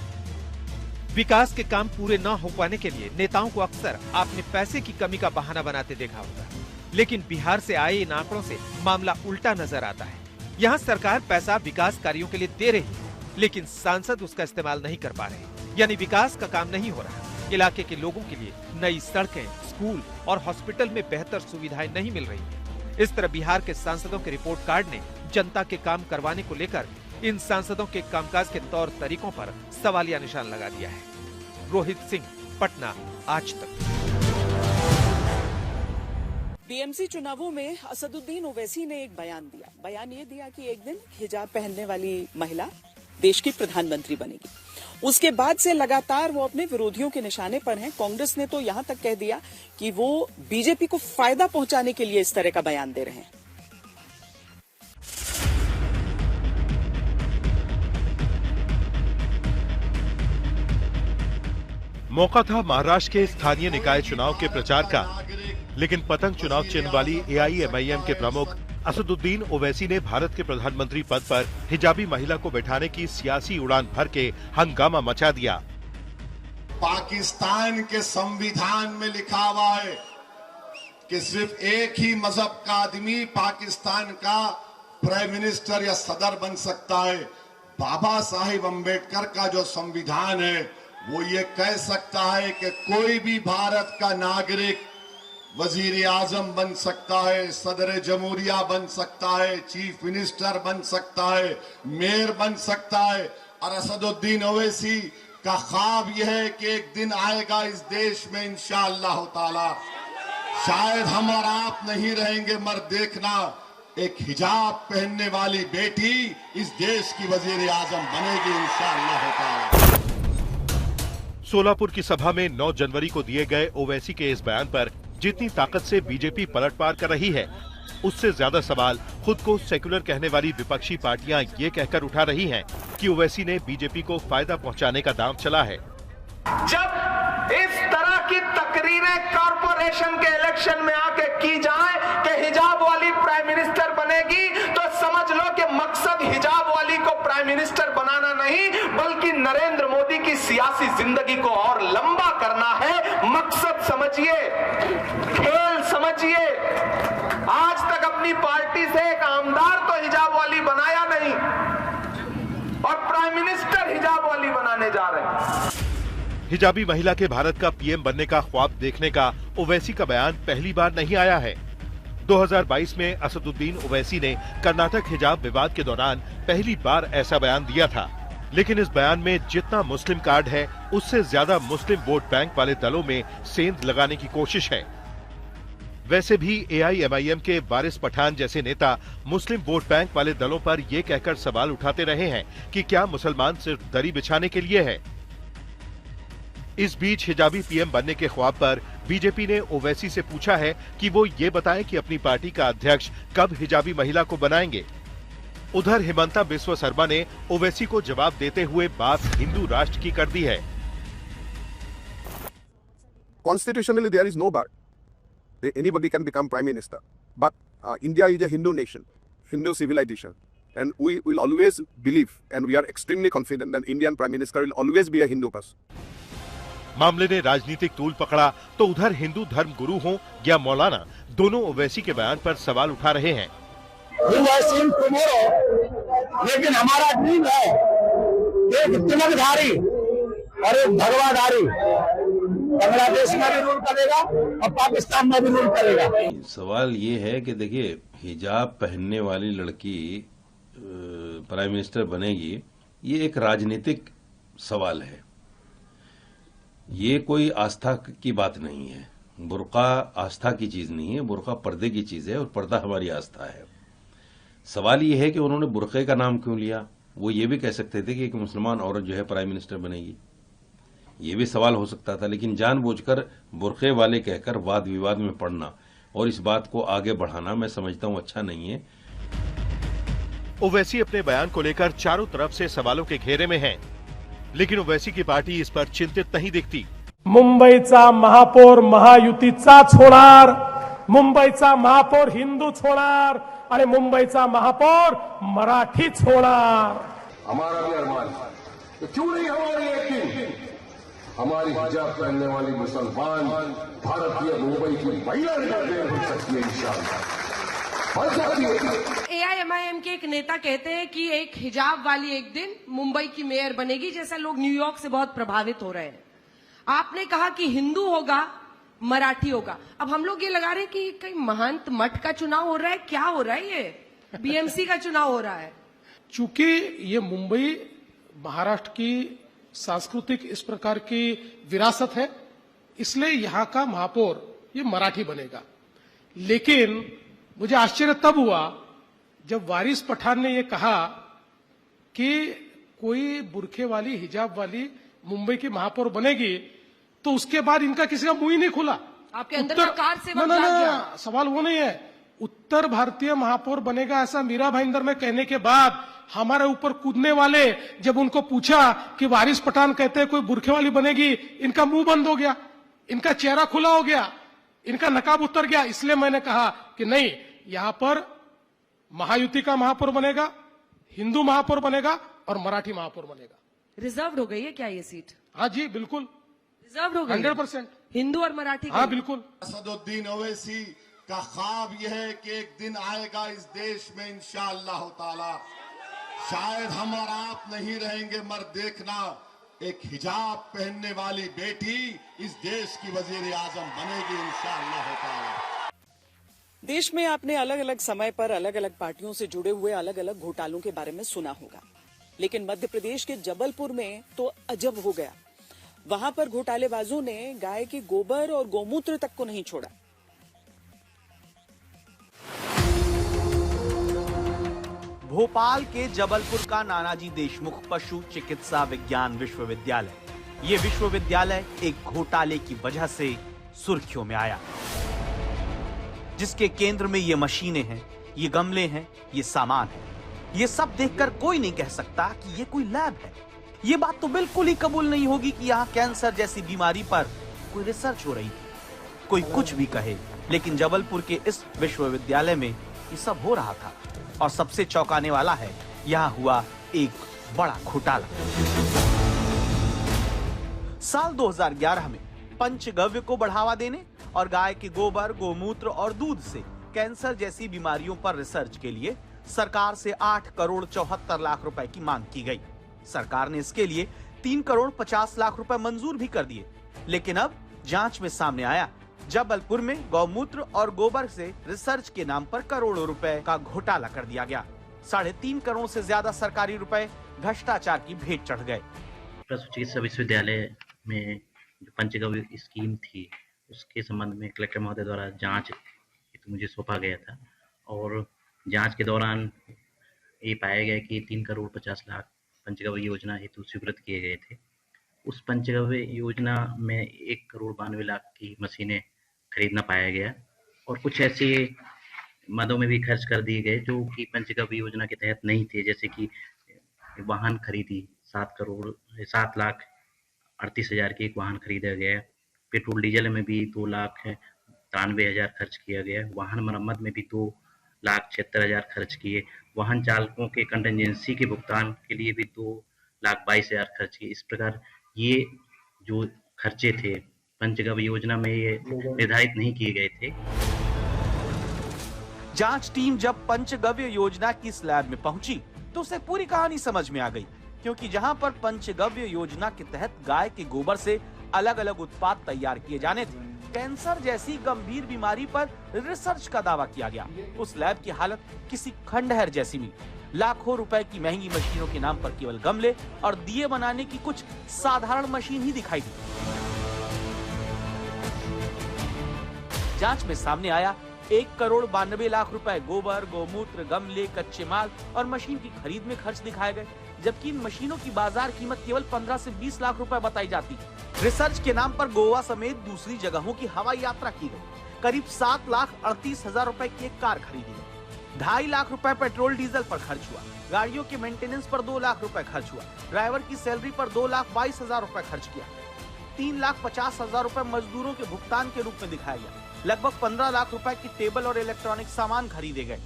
विकास के काम पूरे न हो पाने के लिए नेताओं को अक्सर आपने पैसे की कमी का बहाना बनाते देखा होगा, लेकिन बिहार से आए इन आंकड़ों से मामला उल्टा नजर आता है। यहाँ सरकार पैसा विकास कार्यों के लिए दे रही है, लेकिन सांसद उसका इस्तेमाल नहीं कर पा रहे, यानी विकास का काम नहीं हो रहा। इलाके के लोगों के लिए नई सड़कें, स्कूल और हॉस्पिटल में बेहतर सुविधाएं नहीं मिल रही है। इस तरह बिहार के सांसदों के रिपोर्ट कार्ड ने जनता के काम करवाने को लेकर इन सांसदों के कामकाज के तौर तरीकों पर सवालिया निशान लगा दिया है। रोहित सिंह, पटना, आज तक। बीएमसी चुनावों में असदुद्दीन ओवैसी ने एक बयान दिया। बयान ये दिया कि एक दिन हिजाब पहनने वाली महिला देश की प्रधानमंत्री बनेगी। उसके बाद से लगातार वो अपने विरोधियों के निशाने पर हैं। कांग्रेस ने तो यहां तक कह दिया कि वो बीजेपी को फायदा पहुंचाने के लिए इस तरह का बयान दे रहे हैं। मौका था महाराष्ट्र के स्थानीय निकाय चुनाव के प्रचार का, लेकिन पतंग चुनाव चिन्ह वाली AIMIM के प्रमुख असदुद्दीन ओवैसी ने भारत के प्रधानमंत्री पद पर हिजाबी महिला को बैठाने की सियासी उड़ान भर के हंगामा मचा दिया। पाकिस्तान के संविधान में लिखा हुआ है कि सिर्फ एक ही मजहब का आदमी पाकिस्तान का प्राइम मिनिस्टर या सदर बन सकता है। बाबा साहिब अम्बेडकर का जो संविधान है वो ये कह सकता है कि कोई भी भारत का नागरिक वजीर आजम बन सकता है, सदर जमहूरिया बन सकता है, चीफ मिनिस्टर बन सकता है, मेयर बन सकता है। और असदुद्दीन ओवैसी का ख्वाब यह है कि एक दिन आएगा इस देश में इंशाअल्लाह ताला, शायद हम और आप नहीं रहेंगे मगर देखना एक हिजाब पहनने वाली बेटी इस देश की वजीर आजम बनेगी इंशाअल्लाह ताला। सोलापुर की सभा में 9 जनवरी को दिए गए ओवैसी के इस बयान पर जितनी ताकत से बीजेपी पलटवार कर रही है, उससे ज्यादा सवाल खुद को सेक्युलर कहने वाली विपक्षी पार्टियां ये कहकर उठा रही हैं कि ओवैसी ने बीजेपी को फायदा पहुंचाने का दांव चला है। जब इस तरह की तकरीरें कॉरपोरेशन के इलेक्शन में आके की जाए कि हिजाब वाली प्राइम मिनिस्टर बनेगी, तो समझ लो कि मकसद हिजाब वाली को प्राइम मिनिस्टर बनाना नहीं बल्कि नरेंद्र मोदी की सियासी जिंदगी को और लंबा करना है। मकसद समझिए, खेल समझिए। आज तक अपनी पार्टी से एक आमदार तो हिजाब वाली बनाया नहीं और प्राइम मिनिस्टर हिजाब वाली बनाने जा रहे हैं। हिजाबी महिला के भारत का पीएम बनने का ख्वाब देखने का ओवैसी का बयान पहली बार नहीं आया है। 2022 में असदुद्दीन ओवैसी ने कर्नाटक हिजाब विवाद के दौरान पहली बार ऐसा बयान दिया था, लेकिन इस बयान में जितना मुस्लिम कार्ड है उससे ज्यादा मुस्लिम वोट बैंक वाले दलों में सेंध लगाने की कोशिश है। वैसे भी AIMIM के वारिस पठान जैसे नेता मुस्लिम वोट बैंक वाले दलों पर ये कहकर सवाल उठाते रहे हैं कि क्या मुसलमान सिर्फ दरी बिछाने के लिए है। इस बीच हिजाबी पीएम बनने के ख्वाब पर बीजेपी ने ओवैसी से पूछा है कि वो ये बताएं कि अपनी पार्टी का अध्यक्ष कब हिजाबी महिला को बनाएंगे। उधर हिमंता बिस्वा शर्मा ने ओवैसी को जवाब देते हुए बात हिंदू राष्ट्र की कर दी है। Constitutionally, there is no bar. Anybody can become prime minister. But India is a Hindu nation, Hindu civilization, and we will always believe, and we are extremely confident that Indian prime minister will always be a Hindu person. मामले ने राजनीतिक तूल पकड़ा तो उधर हिंदू धर्म गुरु हों या मौलाना, दोनों ओवैसी के बयान पर सवाल उठा रहे हैं। लेकिन हमारा ड्रीम है एक तिलकधारी और एक भगवाधारी बांग्लादेश में भी रूल करेगा और पाकिस्तान में भी रूल करेगा। सवाल ये है कि देखिए, हिजाब पहनने वाली लड़की प्राइम मिनिस्टर बनेगी, ये एक राजनीतिक सवाल है, ये कोई आस्था की बात नहीं है। बुर्का आस्था की चीज नहीं है, बुर्का पर्दे की चीज है और पर्दा हमारी आस्था है। सवाल ये है कि उन्होंने बुर्के का नाम क्यों लिया। वो ये भी कह सकते थे कि एक मुसलमान औरत जो है प्राइम मिनिस्टर बनेगी, ये भी सवाल हो सकता था, लेकिन जानबूझकर बुर्के वाले कहकर वाद विवाद में पड़ना और इस बात को आगे बढ़ाना मैं समझता हूं अच्छा नहीं है। ओवैसी अपने बयान को लेकर चारों तरफ से सवालों के घेरे में हैं, लेकिन ओवैसी की पार्टी इस पर चिंतित नहीं दिखती। मुंबईचा महापौर महायुतीचाच होणार, मुंबईचा महापौर हिंदूच होणार आणि मुंबईचा महापौर मराठीच होणार। हमारा भी अरमान है तो क्यों नहीं हमारी एक दिन हमारी हिजाब पहनने वाली मुसलमान भारतीय मुंबई की महिला निकल हो सकती है इंशाअल्लाह। AIMIM के एक नेता कहते हैं कि एक हिजाब वाली एक दिन मुंबई की मेयर बनेगी, जैसा लोग न्यूयॉर्क से बहुत प्रभावित हो रहे हैं। आपने कहा कि हिंदू होगा, मराठी होगा। अब हम लोग ये लगा रहे हैं कि कहीं महंत मठ का चुनाव हो रहा है, क्या हो रहा है, ये BMC का चुनाव हो रहा है। चूंकि ये मुंबई महाराष्ट्र की सांस्कृतिक इस प्रकार की विरासत है, इसलिए यहाँ का महापौर ये मराठी बनेगा। लेकिन मुझे आश्चर्य तब हुआ जब वारिस पठान ने ये कहा कि कोई बुरखे वाली हिजाब वाली मुंबई की महापौर बनेगी तो उसके बाद इनका किसी का मुंह ही नहीं खुला। आपके अंदर का कार सेवा जाग गया। सवाल वो नहीं है। उत्तर भारतीय महापौर बनेगा ऐसा मीरा भाईंदर में कहने के बाद हमारे ऊपर कूदने वाले जब उनको पूछा कि वारिस पठान कहते हैं कोई बुरखे वाली बनेगी, इनका मुंह बंद हो गया, इनका चेहरा खुला हो गया, इनका नकाब उतर गया। इसलिए मैंने कहा कि नहीं, यहां पर महायुति का महापौर बनेगा, हिंदू महापौर बनेगा और मराठी महापौर बनेगा। रिजर्व हो गई है क्या ये सीट? हाँ जी बिल्कुल रिजर्व हो गई 100%। हिंदू और मराठी। हाँ बिल्कुल। असदुद्दीन ओवैसी का ख्वाब यह है कि एक दिन आएगा इस देश में इंशाअल्लाह ताला, शायद हम और आप नहीं रहेंगे मगर देखना, एक हिजाब पहनने वाली बेटी इस देश की वजीर आजम बनेगी इंशाअल्लाह ताला। देश में आपने अलग अलग समय पर अलग अलग पार्टियों से जुड़े हुए अलग अलग घोटालों के बारे में सुना होगा, लेकिन मध्य प्रदेश के जबलपुर में तो अजब हो गया। वहां पर घोटालेबाजों ने गाय के गोबर और गौमूत्र तक को नहीं छोड़ा। भोपाल के जबलपुर का नानाजी देशमुख पशु चिकित्सा विज्ञान विश्वविद्यालय, ये विश्वविद्यालय एक घोटाले की वजह से सुर्खियों में आया, जिसके केंद्र में ये मशीनें हैं, ये गमले हैं, ये सामान है। ये सब देखकर कोई नहीं कह सकता कि ये कोई लैब है। ये बात तो बिल्कुल ही कबूल नहीं होगी कि यहाँ कैंसर जैसी बीमारी पर कोई रिसर्च हो रही थी। कोई कुछ भी कहे, लेकिन जबलपुर के इस विश्वविद्यालय में ये सब हो रहा था। और सबसे चौंकाने वाला है, यहाँ हुआ एक बड़ा घोटाला। साल 2011 में पंचगव्य को बढ़ावा देने और गाय के गोबर, गोमूत्र और दूध से कैंसर जैसी बीमारियों पर रिसर्च के लिए सरकार से 8 करोड़ 74 लाख रुपए की मांग की गई। सरकार ने इसके लिए 3 करोड़ 50 लाख रुपए मंजूर भी कर दिए, लेकिन अब जांच में सामने आया, जबलपुर में गौमूत्र और गोबर से रिसर्च के नाम पर करोड़ों रुपए का घोटाला कर दिया गया। 3.5 करोड़ से ज्यादा सरकारी रुपए भ्रष्टाचार की भेंट चढ़ गए। पशु चिकित्सा विश्वविद्यालय में जो पंचगव्य स्कीम थी, उसके संबंध में कलेक्टर महोदय द्वारा जांच हेतु मुझे सौंपा गया था, और जांच के दौरान ये पाया गया कि 3 करोड़ 50 लाख पंचगव्य योजना हेतु स्वीकृत किए गए थे। उस पंचगव्य योजना में 1 करोड़ 92 लाख की मशीनें खरीदना पाया गया, और कुछ ऐसे मदों में भी खर्च कर दिए गए जो कि पंचगव्य योजना के तहत नहीं थे, जैसे कि वाहन खरीदी 7 लाख 38 हजार की एक वाहन खरीदा गया। पेट्रोल डीजल में भी 2 लाख 93 हजार खर्च किया गया। वाहन मरम्मत में भी 2 लाख 76 हजार खर्च किए। वाहन चालकों के कंटिजेंसी के भुगतान के लिए भी 2 लाख 22 हजार खर्च किए। इस प्रकार ये जो खर्चे थे पंचगव्य योजना में ये निर्धारित नहीं किए गए थे। जांच टीम जब पंचगव्य योजना की स्लैब में पहुंची तो उसे पूरी कहानी समझ में आ गई, क्योंकि जहां पर पंचगव्य योजना के तहत गाय के गोबर से अलग अलग उत्पाद तैयार किए जाने थे, कैंसर जैसी गंभीर बीमारी पर रिसर्च का दावा किया गया। उस लैब की हालत किसी खंडहर जैसी मिली। लाखों रुपए की महंगी मशीनों के नाम पर केवल गमले और दिए बनाने की कुछ साधारण मशीन ही दिखाई दी। जांच में सामने आया 1 करोड़ 92 लाख रुपए गोबर, गोमूत्र, गमले, कच्चे माल और मशीन की खरीद में खर्च दिखाए गए, जबकि इन मशीनों की बाजार कीमत केवल 15 से 20 लाख रुपए बताई जाती है। रिसर्च के नाम पर गोवा समेत दूसरी जगहों की हवाई यात्रा की गई। करीब 7 लाख 38 हजार रुपए की एक कार खरीदी गई। 2.5 लाख रुपए पेट्रोल डीजल पर खर्च हुआ। गाड़ियों के मेंटेनेंस पर 2 लाख रुपए खर्च हुआ। ड्राइवर की सैलरी पर 2 लाख 22 हजार रुपए खर्च किया। 3 लाख 50 हजार रुपए मजदूरों के भुगतान के रूप में दिखाया गया। लगभग 15 लाख रुपए की टेबल और इलेक्ट्रॉनिक सामान खरीदे गए।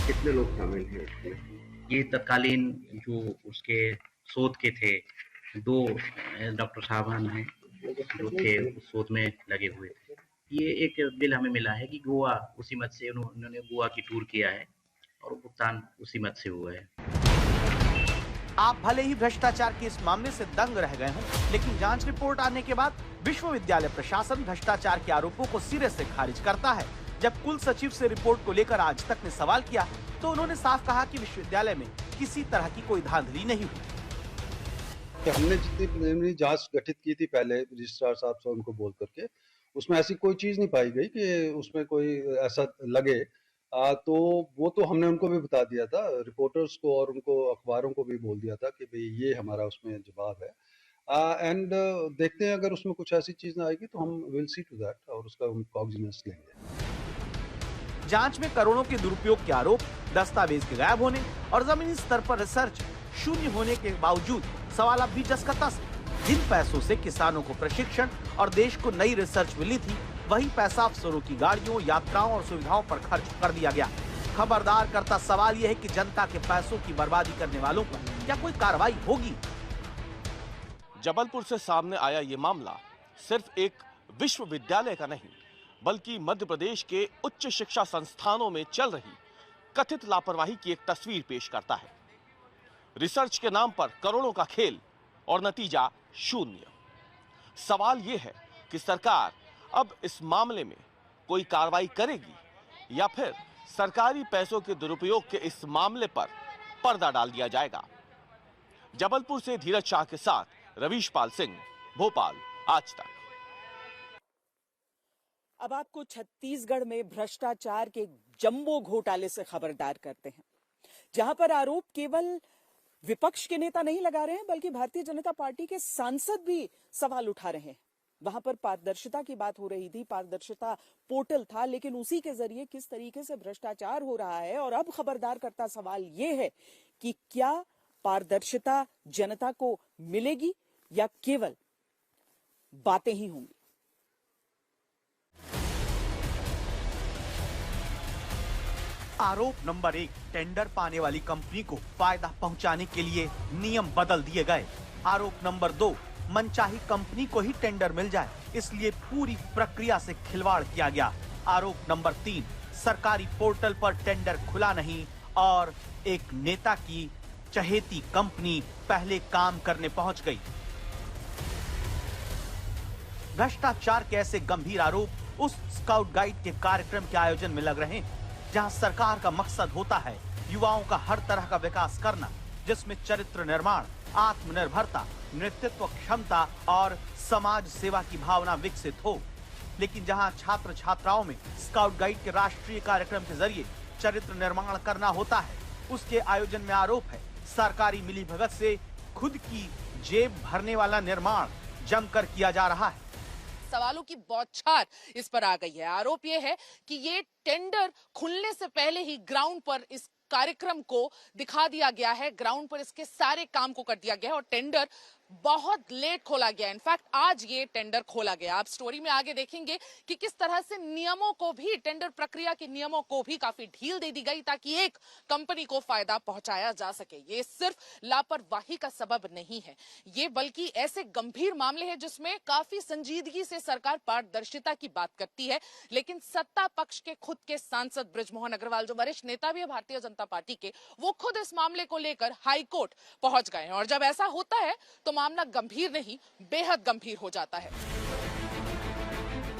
कितने लोग शामिल हैं इसमें? ये तत्कालीन जो उसके शोध के थे 2 डॉक्टर साहबान हैं जो थे उस शोध में लगे हुए थे। ये एक बिल हमें मिला है कि गोवा उसी मत से उन्होंने गोवा की टूर किया है और भुगतान उसी मत से हुआ है। आप भले ही भ्रष्टाचार के इस मामले से दंग रह गए हों, लेकिन जांच रिपोर्ट आने के बाद विश्वविद्यालय प्रशासन भ्रष्टाचार के आरोपों को सिरे से खारिज करता है। जब कुल सचिव से रिपोर्ट को लेकर आज तक ने सवाल किया तो उन्होंने साफ कहा कि विश्वविद्यालय में किसी तरह की कोई धांधली नहीं हुई। हमने जितनी प्रिलिमिनरी जांच गठित की थी पहले रजिस्ट्रार साहब से उनको बोल करके, उसमें ऐसी कोई चीज नहीं पाई गई कि उसमें कोई ऐसा लगे तो वो तो हमने उनको भी बता दिया था, रिपोर्टर्स को और उनको अखबारों को भी बोल दिया था कि भाई ये हमारा उसमें जवाब है। एंड देखते हैं अगर उसमें कुछ ऐसी चीज ना आएगी तो हम विल सी टू दैट और उसका हम कॉग्निजेंस लेंगे। जांच में करोड़ों के दुरुपयोग के आरोप, दस्तावेज के गायब होने और जमीनी स्तर पर रिसर्च शून्य होने के बावजूद सवाल अब भी जस का तस। जिन पैसों से किसानों को प्रशिक्षण और देश को नई रिसर्च मिली थी, वही पैसा अफसरों की गाड़ियों, यात्राओं और सुविधाओं पर खर्च कर दिया गया। खबरदार करता सवाल यह है कि जनता के पैसों की बर्बादी करने वालों पर क्या कोई कार्रवाई होगी? जबलपुर से सामने आया ये मामला सिर्फ एक विश्वविद्यालय का नहीं, बल्कि मध्य प्रदेश के उच्च शिक्षा संस्थानों में चल रही कथित लापरवाही की एक तस्वीर पेश करता है। रिसर्च के नाम पर करोड़ों का खेल और नतीजा शून्य। सवाल यह है कि सरकार अब इस मामले में कोई कार्रवाई करेगी या फिर सरकारी पैसों के दुरुपयोग के इस मामले पर पर्दा डाल दिया जाएगा। जबलपुर से धीरज शाह के साथ रवीश पाल सिंह, भोपाल, आज तक। अब आपको छत्तीसगढ़ में भ्रष्टाचार के जंबो घोटाले से खबरदार करते हैं, जहां पर आरोप केवल विपक्ष के नेता नहीं लगा रहे हैं, बल्कि भारतीय जनता पार्टी के सांसद भी सवाल उठा रहे हैं। वहां पर पारदर्शिता की बात हो रही थी, पारदर्शिता पोर्टल था, लेकिन उसी के जरिए किस तरीके से भ्रष्टाचार हो रहा है। और अब खबरदार करता सवाल यह है कि क्या पारदर्शिता जनता को मिलेगी या केवल बातें ही होंगी। आरोप नंबर 1, टेंडर पाने वाली कंपनी को फायदा पहुंचाने के लिए नियम बदल दिए गए। आरोप नंबर 2, मनचाही कंपनी को ही टेंडर मिल जाए, इसलिए पूरी प्रक्रिया से खिलवाड़ किया गया। आरोप नंबर 3, सरकारी पोर्टल पर टेंडर खुला नहीं और एक नेता की चहेती कंपनी पहले काम करने पहुंच गई। भ्रष्टाचार के ऐसे गंभीर आरोप उस स्काउट गाइड के कार्यक्रम के आयोजन में लग रहे हैं, जहां सरकार का मकसद होता है युवाओं का हर तरह का विकास करना, जिसमें चरित्र निर्माण, आत्मनिर्भरता, नेतृत्व क्षमता और समाज सेवा की भावना विकसित हो। लेकिन जहां छात्र छात्राओं में स्काउट गाइड के राष्ट्रीय कार्यक्रम के जरिए चरित्र निर्माण करना होता है, उसके आयोजन में आरोप है सरकारी मिलीभगत से खुद की जेब भरने वाला निर्माण जमकर किया जा रहा है। सवालों की बौछार इस पर आ गई है। आरोप यह है कि ये टेंडर खुलने से पहले ही ग्राउंड पर इस कार्यक्रम को दिखा दिया गया है, ग्राउंड पर इसके सारे काम को कर दिया गया है और टेंडर बहुत लेट खोला गया। इनफैक्ट आज ये टेंडर खोला गया। आप स्टोरी में आगे देखेंगे कि किस तरह से नियमों को भी, टेंडर प्रक्रिया के नियमों को भी काफी ढील दे दी गई ताकि एक कंपनी को फायदा पहुंचाया जा सके। ये सिर्फ लापरवाही का सबब नहीं है, ये बल्कि ऐसे गंभीर मामले हैं जिसमें काफी संजीदगी से सरकार पारदर्शिता की बात करती है। लेकिन सत्ता पक्ष के खुद के सांसद बृजमोहन अग्रवाल, जो वरिष्ठ नेता भी है भारतीय जनता पार्टी के, वो खुद इस मामले को लेकर हाईकोर्ट पहुंच गए हैं। और जब ऐसा होता है तो मामला गंभीर नहीं, बेहद गंभीर हो जाता है।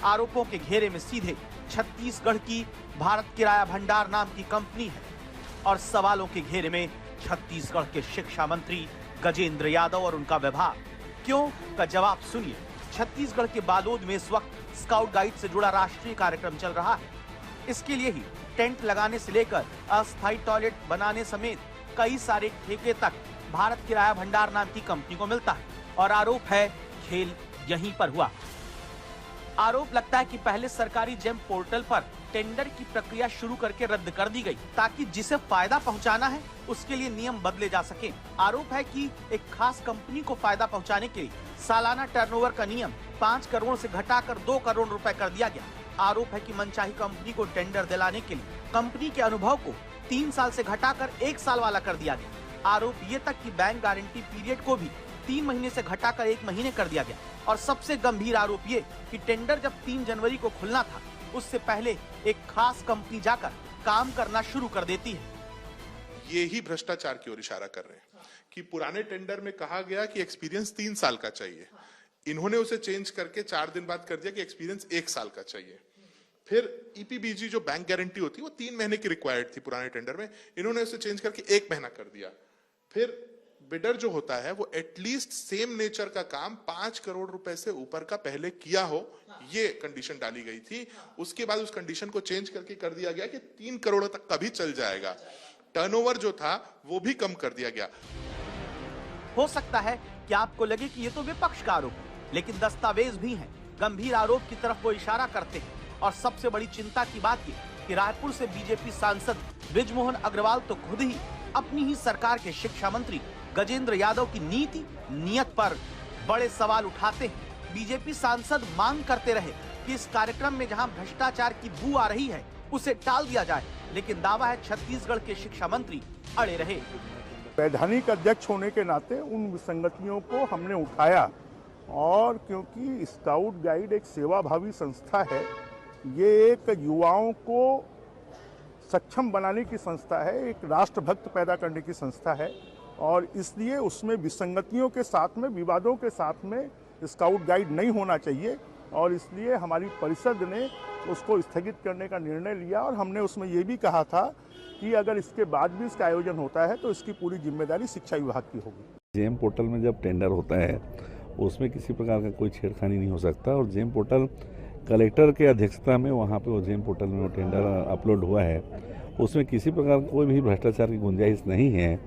आरोपों के घेरे में सीधे छत्तीसगढ़ की भारत किराया भंडार नाम की कंपनी है और सवालों के घेरे में छत्तीसगढ़ के शिक्षा मंत्री गजेंद्र यादव और उनका विभाग। क्यों का जवाब सुनिए। छत्तीसगढ़ के बालोद में इस वक्त स्काउट गाइड से जुड़ा राष्ट्रीय कार्यक्रम चल रहा है। इसके लिए ही टेंट लगाने से लेकर अस्थायी टॉयलेट बनाने समेत कई सारे ठेके तक भारत किराया भंडार नाम की कंपनी को मिलता है और आरोप है खेल यहीं पर हुआ। आरोप लगता है कि पहले सरकारी जेम पोर्टल पर टेंडर की प्रक्रिया शुरू करके रद्द कर दी गई ताकि जिसे फायदा पहुंचाना है उसके लिए नियम बदले जा सके। आरोप है कि एक खास कंपनी को फायदा पहुंचाने के लिए सालाना टर्नओवर का नियम 5 करोड़ से घटाकर 2 करोड़ रुपए कर दिया गया। आरोप है कि मनचाही कंपनी को टेंडर दिलाने के लिए कंपनी के अनुभव को 3 साल से घटाकर 1 साल वाला कर दिया गया। आरोप ये तक कि बैंक गारंटी पीरियड को भी 3 महीने से घटाकर 1 महीने कर दिया गया। और सबसे गंभीर आरोप ये कि टेंडर जब 3 जनवरी को खुलना था, उससे पहले एक खास कंपनी जाकर काम करना शुरू कर देती है। ये ही भ्रष्टाचार की ओर इशारा कर रहे हैं कि पुराने टेंडर में कहा गया कि एक्सपीरियंस 3 साल का चाहिए, इन्होंने उसे चेंज करके 4 दिन बाद कर दिया कि एक्सपीरियंस 1 साल का चाहिए। फिर ईपीबीजी जो बैंक गारंटी होती है वो 3 महीने की रिक्वायर्ड थी पुराने टेंडर में, इन्होंने उसे चेंज करके 1 महीना कर दिया। फिर बिडर जो होता है वो एटलीस्ट सेम नेचर का काम 5 करोड़ रुपए से ऊपर का पहले किया हो, ये कंडीशन डाली गई थी। उसके बाद उस कंडीशन को चेंज करके कर दिया गया कि 3 करोड़ तक का भी चल जाएगा। टर्नओवर जो था वो भी कम कर दिया गया। हो सकता है कि आपको लगे कि ये तो विपक्ष का आरोप है, लेकिन दस्तावेज भी हैं। गंभीर आरोप की तरफ वो इशारा करते हैं। और सबसे बड़ी चिंता की बात ये कि रायपुर से बीजेपी सांसद बृजमोहन अग्रवाल तो खुद ही अपनी ही सरकार के शिक्षा मंत्री गजेंद्र यादव की नीति नीयत पर बड़े सवाल उठाते हैं। बीजेपी सांसद मांग करते रहे कि इस कार्यक्रम में जहां भ्रष्टाचार की बू आ रही है उसे टाल दिया जाए, लेकिन दावा है छत्तीसगढ़ के शिक्षा मंत्री अड़े रहे। वैधानिक अध्यक्ष होने के नाते उन विसंगतियों को हमने उठाया, और क्योंकि स्काउट गाइड एक सेवाभावी संस्था है, ये एक युवाओं को सक्षम बनाने की संस्था है, एक राष्ट्रभक्त पैदा करने की संस्था है, और इसलिए उसमें विसंगतियों के साथ में, विवादों के साथ में स्काउट गाइड नहीं होना चाहिए। और इसलिए हमारी परिषद ने उसको स्थगित करने का निर्णय लिया, और हमने उसमें ये भी कहा था कि अगर इसके बाद भी इसका आयोजन होता है तो इसकी पूरी जिम्मेदारी शिक्षा विभाग की होगी। जेम पोर्टल में जब टेंडर होता है उसमें किसी प्रकार का कोई छेड़खानी नहीं हो सकता, और जेम पोर्टल कलेक्टर के अध्यक्षता में वहाँ पे वो जेम पोर्टल में वो टेंडर अपलोड हुआ है, उसमें किसी प्रकार कोई भी भ्रष्टाचार की गुंजाइश नहीं है।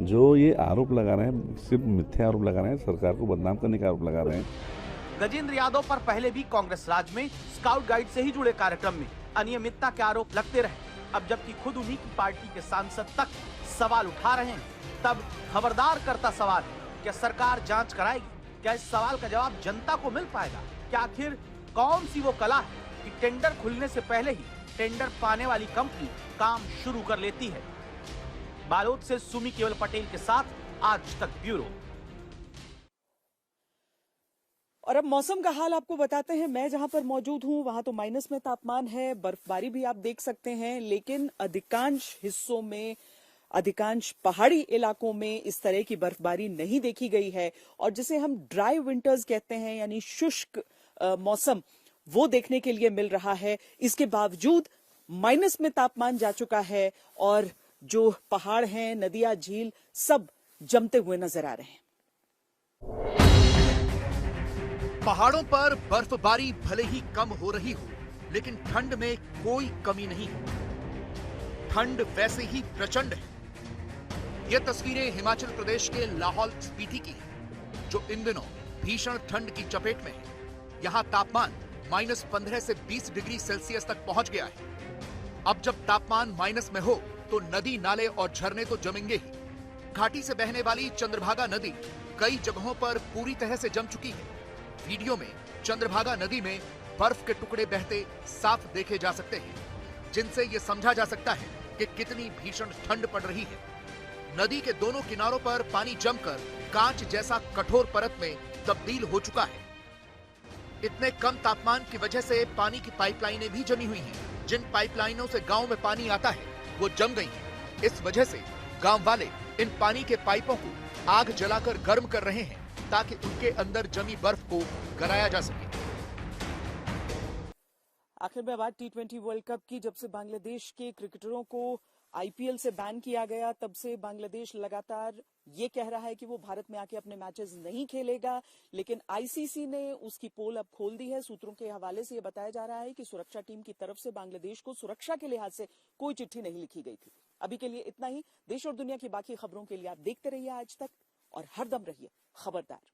जो ये आरोप लगा रहे हैं सिर्फ मिथ्या आरोप लगा रहे हैं, सरकार को बदनाम करने का आरोप लगा रहे हैं। गजेंद्र यादव पर पहले भी कांग्रेस राज में स्काउट गाइड से ही जुड़े कार्यक्रम में अनियमितता के आरोप लगते रहे। अब जबकि खुद उन्हीं की पार्टी के सांसद तक सवाल उठा रहे हैं, तब खबरदार करता सवाल है, क्या सरकार जांच कराएगी? क्या इस सवाल का जवाब जनता को मिल पाएगा? क्या आखिर कौन सी वो कला है कि टेंडर खुलने से पहले ही टेंडर पाने वाली कंपनी काम शुरू कर लेती है? बालोद से सुमी केवल पटेल के साथ आज तक ब्यूरो। और अब मौसम का हाल आपको बताते हैं। मैं जहां पर मौजूद हूं वहां तो माइनस में तापमान है, बर्फबारी भी आप देख सकते हैं, लेकिन अधिकांश हिस्सों में, अधिकांश पहाड़ी इलाकों में इस तरह की बर्फबारी नहीं देखी गई है। और जिसे हम ड्राई विंटर्स कहते हैं, यानी शुष्क मौसम, वो देखने के लिए मिल रहा है। इसके बावजूद माइनस में तापमान जा चुका है और जो पहाड़ हैं, नदियां, झील सब जमते हुए नजर आ रहे हैं। पहाड़ों पर बर्फबारी भले ही कम हो रही हो, लेकिन ठंड में कोई कमी नहीं है। ठंड वैसे ही प्रचंड है। ये तस्वीरें हिमाचल प्रदेश के लाहौल स्पीति की हैं, जो इन दिनों भीषण ठंड की चपेट में है। यहाँ तापमान -15 से 20 डिग्री सेल्सियस तक पहुंच गया है। अब जब तापमान माइनस में हो तो नदी, नाले और झरने तो जमेंगे ही। घाटी से बहने वाली चंद्रभागा नदी कई जगहों पर पूरी तरह से जम चुकी है। वीडियो में चंद्रभागा नदी में बर्फ के टुकड़े बहते साफ देखे जा सकते हैं, जिनसे ये समझा जा सकता है कि कितनी भीषण ठंड पड़ रही है। नदी के दोनों किनारों पर पानी जमकर कांच जैसा कठोर परत में तब्दील हो चुका है। इतने कम तापमान की वजह से पानी की पाइपलाइनें भी जमी हुई हैं। जिन पाइपलाइनों से गांव में पानी आता है वो जम गई हैं। इस वजह से गांव वाले इन पानी के पाइपों को आग जलाकर गर्म कर रहे हैं, ताकि उनके अंदर जमी बर्फ को गलाया जा सके। आखिर में बात T20 वर्ल्ड कप की। जब से बांग्लादेश के क्रिकेटरों को IPL से बैन किया गया, तब से बांग्लादेश लगातार ये कह रहा है कि वो भारत में आके अपने मैचेस नहीं खेलेगा, लेकिन ICC ने उसकी पोल अब खोल दी है। सूत्रों के हवाले से ये बताया जा रहा है कि सुरक्षा टीम की तरफ से बांग्लादेश को सुरक्षा के लिहाज से कोई चिट्ठी नहीं लिखी गई थी। अभी के लिए इतना ही। देश और दुनिया की बाकी खबरों के लिए आप देखते रहिए आज तक और हरदम रहिए खबरदार।